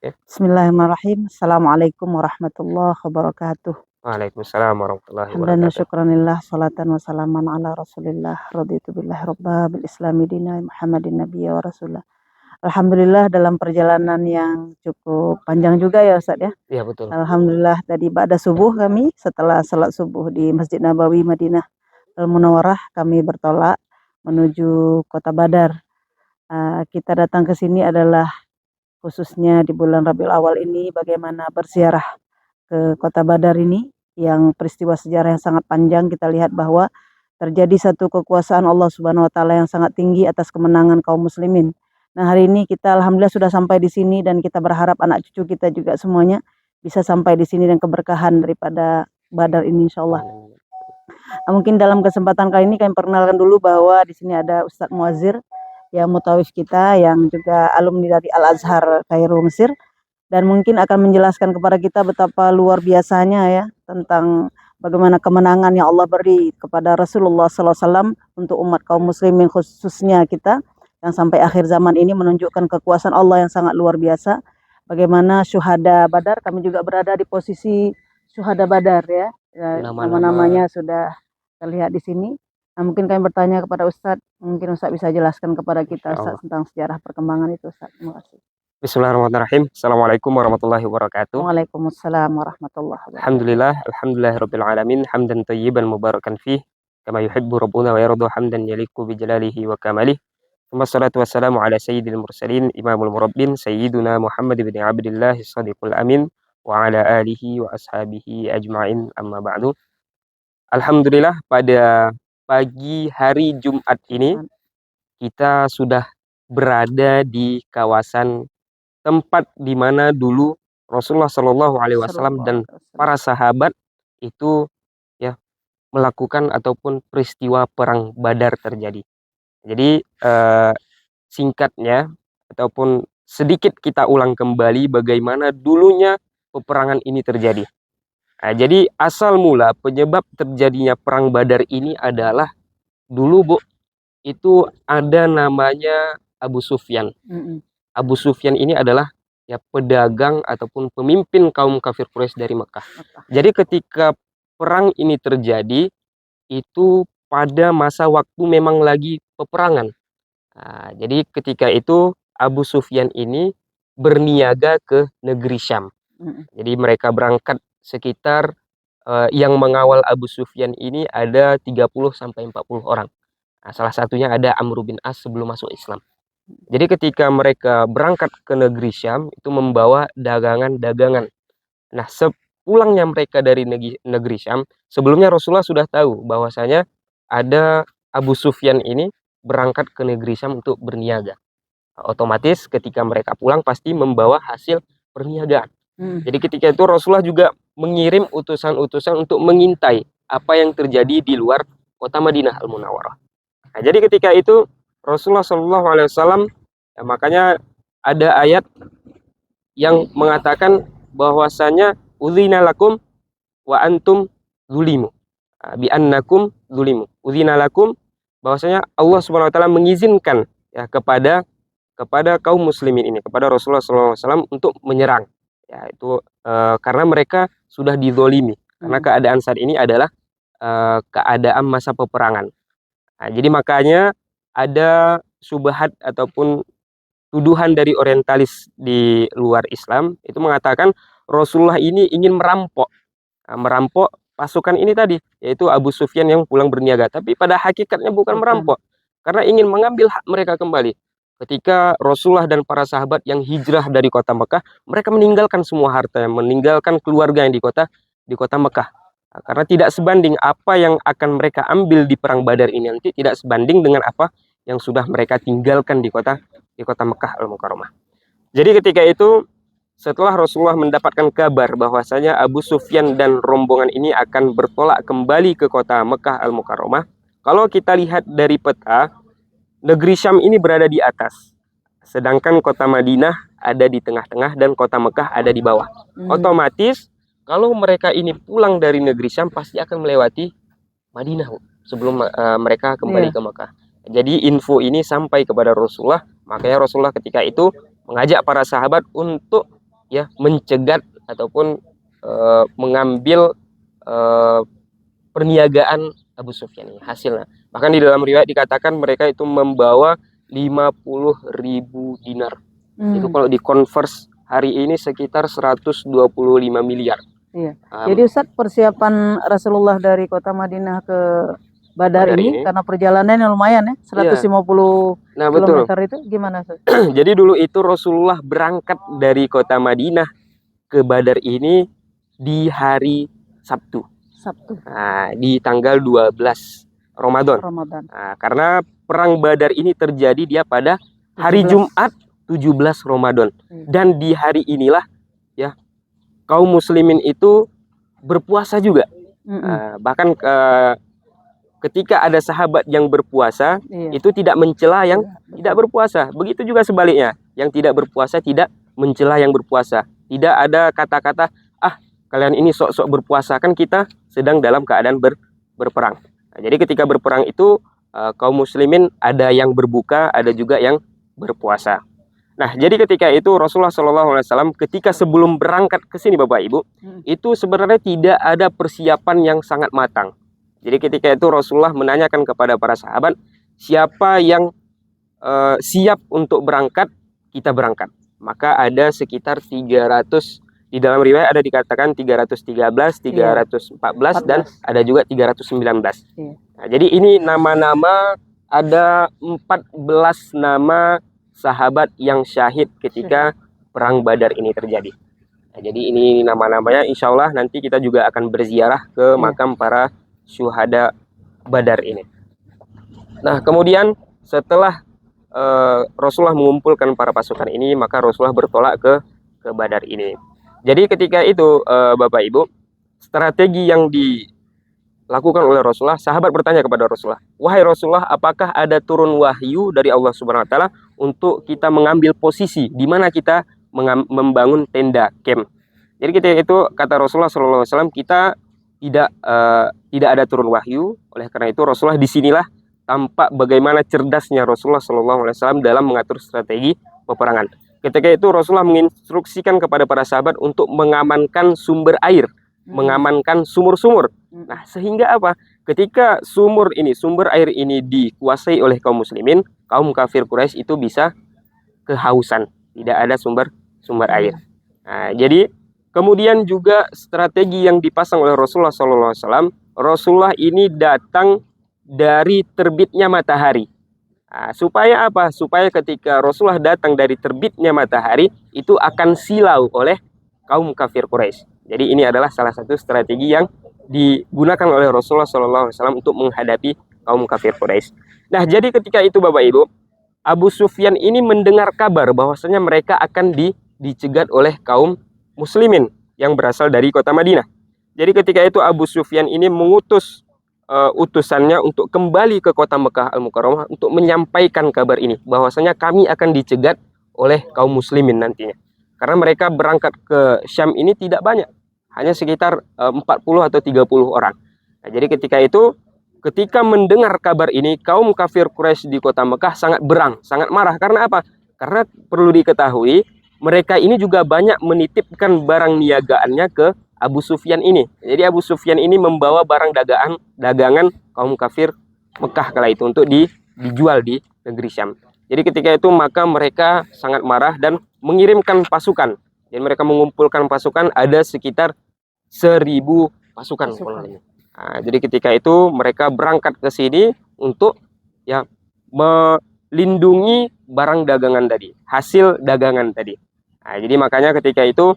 Ya. Bismillahirrahmanirrahim. Assalamualaikum warahmatullahi wabarakatuh. Waalaikumsalam warahmatullahi Hamdan wa wabarakatuh. syukranillah, salatan wa salaman ala rasulillah, raditu billahi rabba, bil islami dina, Muhammadin nabiyya wa rasulah. Alhamdulillah dalam perjalanan yang cukup panjang juga ya Ustaz ya. Iya betul. Alhamdulillah tadi ba'da subuh kami setelah salat subuh di Masjid Nabawi Madinah Al-Munawwarah kami bertolak menuju Kota Badar. Kita datang ke sini adalah khususnya di bulan Rabiul Awal ini bagaimana berziarah ke Kota Badar ini yang peristiwa sejarah yang sangat panjang. Kita lihat bahwa terjadi satu kekuasaan Allah Subhanahu wa taala yang sangat tinggi atas kemenangan kaum muslimin. Nah, hari ini kita alhamdulillah sudah sampai di sini dan kita berharap anak cucu kita juga semuanya bisa sampai di sini dan keberkahan daripada Badar ini insyaallah. Mungkin dalam kesempatan kali ini kami perkenalkan dulu bahwa di sini ada Ustadz Muazzir yang mutawif kita yang juga alumni dari Al-Azhar Kairo Mesir. Dan mungkin akan menjelaskan kepada kita betapa luar biasanya ya tentang bagaimana kemenangan yang Allah beri kepada Rasulullah SAW untuk umat kaum muslimin khususnya kita yang sampai akhir zaman ini menunjukkan kekuasaan Allah yang sangat luar biasa. Bagaimana syuhada Badar, kami juga berada di posisi syuhada Badar ya. Nama-namanya sudah terlihat di sini. Nah, mungkin kami bertanya kepada Ustadz, mungkin Ustadz bisa jelaskan kepada kita Ustadz tentang sejarah perkembangan itu Ustadz. Terima kasih. Bismillahirrahmanirrahim. Assalamualaikum warahmatullahi wabarakatuh. Waalaikumsalam warahmatullahi wabarakatuh. Alhamdulillahirabbil alamin hamdan thayyiban mubarakan fih kama yuhibbu rabbuna wa yarda hamdan yaliqu bi jalalihi wa kamalihi. Wassalatu wassalamu ala sayyidil mursalin imamul murabbin sayyiduna Muhammad bin Abdullah shadiqul amin wa ala alihi wa ashabihi ajma'in amma ba'du. Alhamdulillah pada pagi hari Jumat ini kita sudah berada di kawasan tempat di mana dulu Rasulullah Shallallahu Alaihi Wasallam dan para sahabat itu ya melakukan ataupun peristiwa perang Badar terjadi. Jadi singkatnya ataupun sedikit kita ulang kembali bagaimana dulunya peperangan ini terjadi. Nah, jadi asal mula penyebab terjadinya perang Badar ini adalah dulu Bu itu ada namanya Abu Sufyan. Abu Sufyan ini adalah ya pedagang ataupun pemimpin kaum kafir Quraisy dari Mekah. Jadi ketika perang ini terjadi itu pada masa waktu memang lagi peperangan. Nah, jadi ketika itu Abu Sufyan ini berniaga ke negeri Syam. Jadi mereka berangkat sekitar yang mengawal Abu Sufyan ini ada 30 sampai 40 orang. Nah, salah satunya ada Amr bin As sebelum masuk Islam. Jadi ketika mereka berangkat ke negeri Syam itu membawa dagangan-dagangan. Nah, sepulangnya mereka dari negeri Syam, sebelumnya Rasulullah sudah tahu bahwasanya ada Abu Sufyan ini berangkat ke negeri Syam untuk berniaga. Otomatis ketika mereka pulang pasti membawa hasil perniagaan. Jadi ketika itu Rasulullah juga mengirim utusan-utusan untuk mengintai apa yang terjadi di luar kota Madinah Al-Munawwarah. Nah, jadi ketika itu Rasulullah Shallallahu Alaihi Wasallam ya, makanya ada ayat yang mengatakan bahwasanya udzina lakum wa antum zulimu bi annakum zulimu. Udzina lakum bahwasanya Allah Subhanahu wa taala mengizinkan ya kepada kaum muslimin ini, kepada Rasulullah Shallallahu Alaihi Wasallam untuk menyerang. Ya itu karena mereka sudah dizolimi. Karena keadaan saat ini adalah keadaan masa peperangan. Nah, jadi makanya ada syubhat ataupun tuduhan dari orientalis di luar Islam itu mengatakan Rasulullah ini ingin merampok pasukan ini tadi, yaitu Abu Sufyan yang pulang berniaga. Tapi pada hakikatnya bukan merampok, karena ingin mengambil hak mereka kembali. Ketika Rasulullah dan para sahabat yang hijrah dari kota Mekah, mereka meninggalkan semua harta, meninggalkan keluarga yang di kota Mekah. Karena tidak sebanding apa yang akan mereka ambil di perang Badar ini nanti tidak sebanding dengan apa yang sudah mereka tinggalkan di kota Mekah Al-Mukarramah. Jadi ketika itu setelah Rasulullah mendapatkan kabar bahwasanya Abu Sufyan dan rombongan ini akan bertolak kembali ke kota Mekah Al-Mukarramah, kalau kita lihat dari peta, negeri Syam ini berada di atas, sedangkan kota Madinah ada di tengah-tengah dan kota Mekah ada di bawah. Otomatis kalau mereka ini pulang dari negeri Syam pasti akan melewati Madinah sebelum mereka kembali ke Mekah. Jadi info ini sampai kepada Rasulullah, makanya Rasulullah ketika itu mengajak para sahabat untuk ya mencegat ataupun mengambil perniagaan Abu Sufyan ini hasilnya. Bahkan di dalam riwayat dikatakan mereka itu membawa 50.000 dinar. Itu kalau dikonvers hari ini sekitar 125 miliar. Iya. Jadi Ustadz, persiapan Rasulullah dari kota Madinah ke Badar ini karena perjalanannya lumayan ya, 150 kilometer itu gimana Ustadz? Jadi dulu itu Rasulullah berangkat dari kota Madinah ke Badar ini di hari Sabtu. Nah, di tanggal 12 Ramadan. Nah, karena perang Badar ini terjadi dia pada hari Jumat 17 Ramadan. Dan di hari inilah ya kaum muslimin itu berpuasa juga. Bahkan ketika ada sahabat yang berpuasa, itu tidak mencela yang tidak berpuasa. Begitu juga sebaliknya, yang tidak berpuasa tidak mencela yang berpuasa. Tidak ada kata-kata, kalian ini sok-sok berpuasa, kan kita sedang dalam keadaan berperang. Nah, jadi ketika berperang itu kaum muslimin ada yang berbuka, ada juga yang berpuasa. Nah, jadi ketika itu Rasulullah SAW ketika sebelum berangkat ke sini Bapak Ibu, itu sebenarnya tidak ada persiapan yang sangat matang. Jadi ketika itu Rasulullah menanyakan kepada para sahabat, siapa yang siap untuk berangkat, kita berangkat. Maka ada sekitar 300, di dalam riwayat ada dikatakan 313, 314 dan ada juga 319. Nah, jadi ini nama-nama, ada 14 nama sahabat yang syahid ketika perang Badar ini terjadi. Nah, jadi ini nama-namanya, insya Allah nanti kita juga akan berziarah ke makam para syuhada Badar ini. Nah, kemudian setelah Rasulullah mengumpulkan para pasukan ini, maka Rasulullah bertolak ke Badar ini. Jadi ketika itu Bapak Ibu, strategi yang dilakukan oleh Rasulullah, sahabat bertanya kepada Rasulullah, wahai Rasulullah, apakah ada turun wahyu dari Allah Subhanahu Wa Taala untuk kita mengambil posisi di mana kita membangun tenda camp? Jadi ketika itu kata Rasulullah SAW, kita tidak ada turun wahyu. Oleh karena itu Rasulullah disinilah tampak bagaimana cerdasnya Rasulullah SAW dalam mengatur strategi peperangan. Ketika itu Rasulullah menginstruksikan kepada para sahabat untuk mengamankan sumber air, mengamankan sumur-sumur. Nah, sehingga apa? Ketika sumber air ini dikuasai oleh kaum muslimin, kaum kafir Quraisy itu bisa kehausan, tidak ada sumber air. Nah, jadi kemudian juga strategi yang dipasang oleh Rasulullah SAW, Rasulullah ini datang dari terbitnya matahari. Nah, supaya apa? Supaya ketika Rasulullah datang dari terbitnya matahari, itu akan silau oleh kaum kafir Quraisy. Jadi ini adalah salah satu strategi yang digunakan oleh Rasulullah SAW untuk menghadapi kaum kafir Quraisy. Nah, jadi ketika itu Bapak Ibu, Abu Sufyan ini mendengar kabar bahwasanya mereka akan dicegat oleh kaum muslimin yang berasal dari kota Madinah. Jadi ketika itu Abu Sufyan ini mengutus utusannya untuk kembali ke kota Mekah Al-Mukarramah untuk menyampaikan kabar ini, bahwasanya kami akan dicegat oleh kaum muslimin nantinya. Karena mereka berangkat ke Syam ini tidak banyak, hanya sekitar 40 atau 30 orang. Nah, jadi ketika mendengar kabar ini, kaum kafir Quraisy di kota Mekah sangat berang, sangat marah. Karena apa? Karena perlu diketahui, mereka ini juga banyak menitipkan barang niagaannya ke Abu Sufyan ini. Jadi Abu Sufyan ini membawa barang dagangan kaum kafir Mekah kala itu untuk dijual di negeri Syam. Jadi ketika itu maka mereka sangat marah dan mengirimkan pasukan. Dan mereka mengumpulkan pasukan, ada sekitar 1000 pasukan. Nah, jadi ketika itu mereka berangkat ke sini untuk melindungi barang dagangan tadi, hasil dagangan tadi. Nah, jadi makanya ketika itu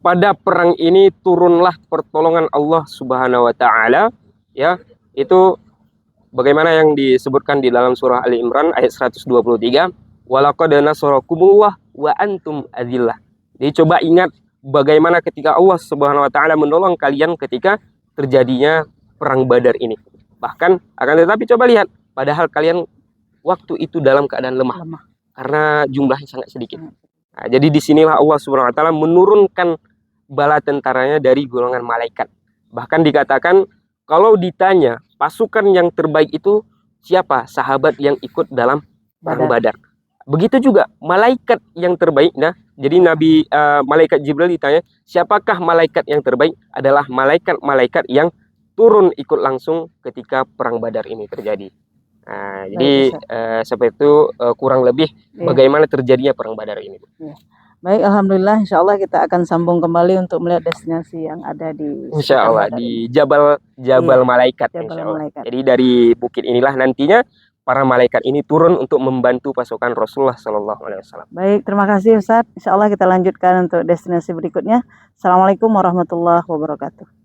pada perang ini turunlah pertolongan Allah Subhanahu wa taala, ya, itu bagaimana yang disebutkan di dalam surah Ali Imran ayat 123, walaqad nasarakumullah wa antum adillah. Jadi coba ingat bagaimana ketika Allah Subhanahu wa taala menolong kalian ketika terjadinya perang Badar ini. Bahkan akan tetapi coba lihat, padahal kalian waktu itu dalam keadaan lemah. Karena jumlahnya sangat sedikit. Nah, jadi disinilah Allah Subhanahu wa taala menurunkan bala tentaranya dari golongan malaikat. Bahkan dikatakan kalau ditanya pasukan yang terbaik itu siapa? Sahabat yang ikut dalam perang Badar. Begitu juga malaikat yang terbaik. Nah, jadi malaikat Jibril ditanya, siapakah malaikat yang terbaik? Adalah malaikat-malaikat yang turun ikut langsung ketika perang Badar ini terjadi. Nah, Baik, jadi Ustaz. seperti itu kurang lebih Iya. bagaimana terjadinya perang Badar ini. Iya. Baik, alhamdulillah, insya Allah kita akan sambung kembali untuk melihat destinasi yang ada di Insya sekitar Allah Badar ini. di Jabal Iya, Malaikat, Jabal insya Allah. Malaikat. Jadi dari bukit inilah nantinya para malaikat ini turun untuk membantu pasukan Rasulullah Shallallahu Alaihi Wasallam. Baik, terima kasih Ustadz. Insya Allah kita lanjutkan untuk destinasi berikutnya. Assalamualaikum warahmatullahi wabarakatuh.